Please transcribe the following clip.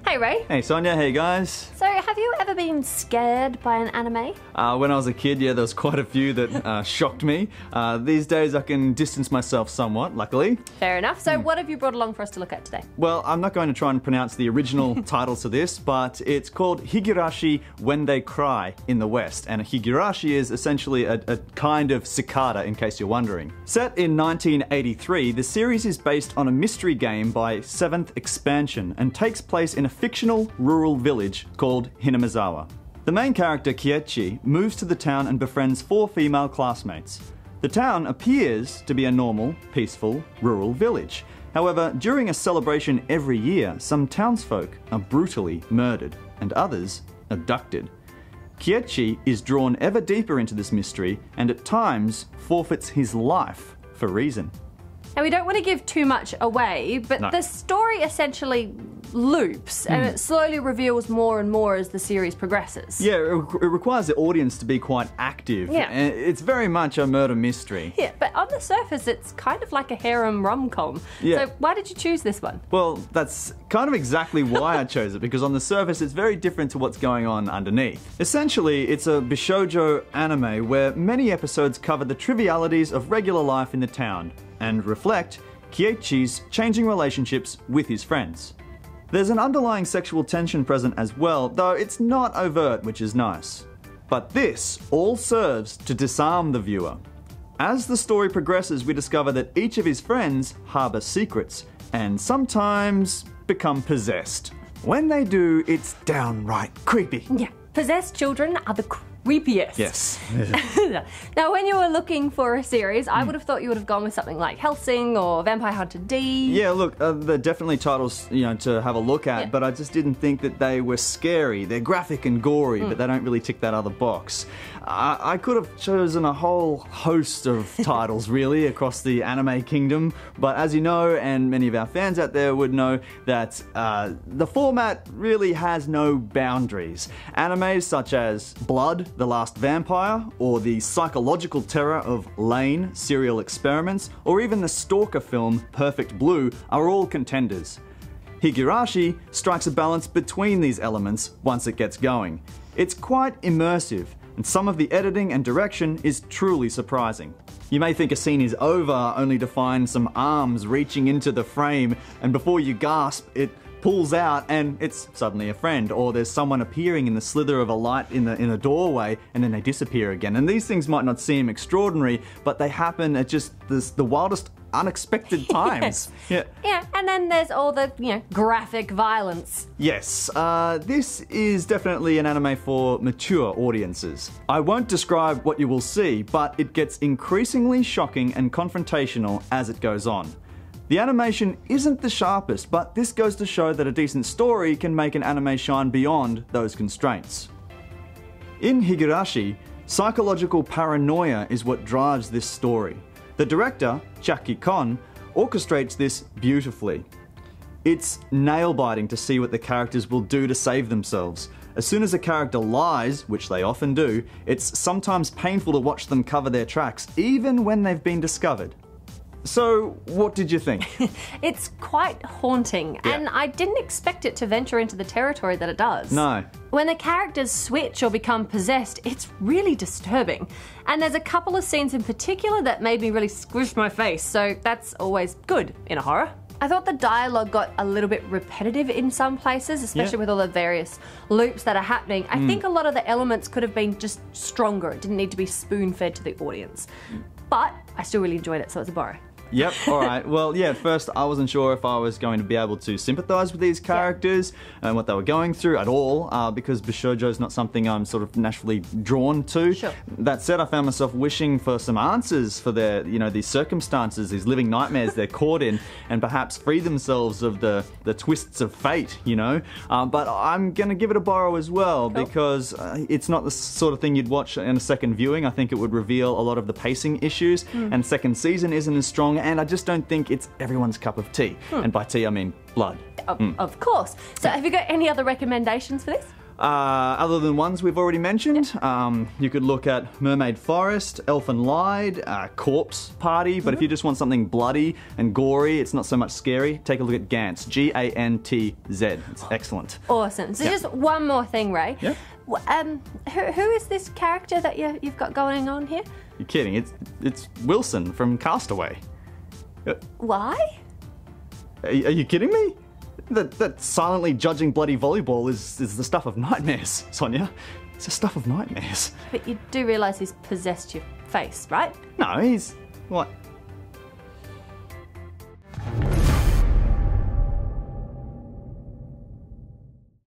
Hey Ray. Hey Sonia, hey guys. So have you ever been scared by an anime? When I was a kid, yeah, there was quite a few that shocked me. These days I can distance myself somewhat, luckily. Fair enough. So what have you brought along for us to look at today? Well, I'm not going to try and pronounce the original title to this, but it's called Higurashi When They Cry in the West. And a Higurashi is essentially a kind of cicada, in case you're wondering. Set in 1983, the series is based on a mystery game by 7th Expansion and takes place in a fictional rural village called Hinamizawa. The main character, Keiichi, moves to the town and befriends 4 female classmates. The town appears to be a normal, peaceful, rural village. However, during a celebration every year, some townsfolk are brutally murdered and others abducted. Keiichi is drawn ever deeper into this mystery and at times forfeits his life for reason. Now, we don't want to give too much away, but the story essentially loops and it slowly reveals more and more as the series progresses. Yeah, it requires the audience to be quite active. Yeah. And it's very much a murder mystery. Yeah, but on the surface, it's kind of like a harem rom-com. Yeah. So why did you choose this one? Well, that's kind of exactly why I chose it, because on the surface it's very different to what's going on underneath. Essentially, it's a bishoujo anime where many episodes cover the trivialities of regular life in the town and reflect Keiichi's changing relationships with his friends. There's an underlying sexual tension present as well, though it's not overt, which is nice. But this all serves to disarm the viewer. As the story progresses, we discover that each of his friends harbour secrets and sometimes become possessed. When they do, it's downright creepy. Yeah, possessed children are the creepiest. Yes. Now, when you were looking for a series, I would have thought you would have gone with something like Hellsing or Vampire Hunter D. Yeah, look, they're definitely titles, to have a look at, but I just didn't think that they were scary. They're graphic and gory, but they don't really tick that other box. I could have chosen a whole host of titles, really, across the anime kingdom, but as you know, and many of our fans out there would know, that the format really has no boundaries. Animes such as Blood, The Last Vampire, or the psychological terror of Lane, Serial Experiments, or even the stalker film Perfect Blue are all contenders. Higurashi strikes a balance between these elements once it gets going. It's quite immersive, and some of the editing and direction is truly surprising. You may think a scene is over only to find some arms reaching into the frame, and before you gasp, it pulls out and it's suddenly a friend, or there's someone appearing in the slither of a light in a doorway and then they disappear again. And these things might not seem extraordinary, but they happen at just the wildest unexpected times. Yes. Yeah, and then there's all the, graphic violence. Yes, this is definitely an anime for mature audiences. I won't describe what you will see, but it gets increasingly shocking and confrontational as it goes on. The animation isn't the sharpest, but this goes to show that a decent story can make an anime shine beyond those constraints. In Higurashi, psychological paranoia is what drives this story. The director, Chiaki Kon, orchestrates this beautifully. It's nail-biting to see what the characters will do to save themselves. As soon as a character lies, which they often do, it's sometimes painful to watch them cover their tracks, even when they've been discovered. So, what did you think? It's quite haunting, and I didn't expect it to venture into the territory that it does. No. When the characters switch or become possessed, it's really disturbing. And there's a couple of scenes in particular that made me really squish my face, so that's always good in a horror. I thought the dialogue got a little bit repetitive in some places, especially with all the various loops that are happening. I think a lot of the elements could have been just stronger. It didn't need to be spoon-fed to the audience. But I still really enjoyed it, so it's a borrow. Yep, alright. Well, yeah, at first I wasn't sure if I was going to be able to sympathise with these characters and what they were going through at all, because Bishoujo is not something I'm sort of naturally drawn to. Sure. That said, I found myself wishing for some answers for their, these circumstances, these living nightmares they're caught in, and perhaps free themselves of the twists of fate, But I'm going to give it a borrow as well, because it's not the sort of thing you'd watch in a second viewing. I think it would reveal a lot of the pacing issues, and second season isn't as strong, and I just don't think it's everyone's cup of tea. And by tea, I mean blood. Of course. So have you got any other recommendations for this? Other than ones we've already mentioned, you could look at Mermaid Forest, Elfin Lied, Corpse Party, but if you just want something bloody and gory, it's not so much scary, take a look at Gantz, G-A-N-T-Z. It's excellent. Awesome. So just one more thing, Ray. Yeah. Who is this character that you've got going on here? You're kidding, it's Wilson from Castaway. Why? Are you kidding me? That silently judging bloody volleyball is the stuff of nightmares, Sonia. It's the stuff of nightmares. But you do realise he's possessed your face, right? No, he's... What?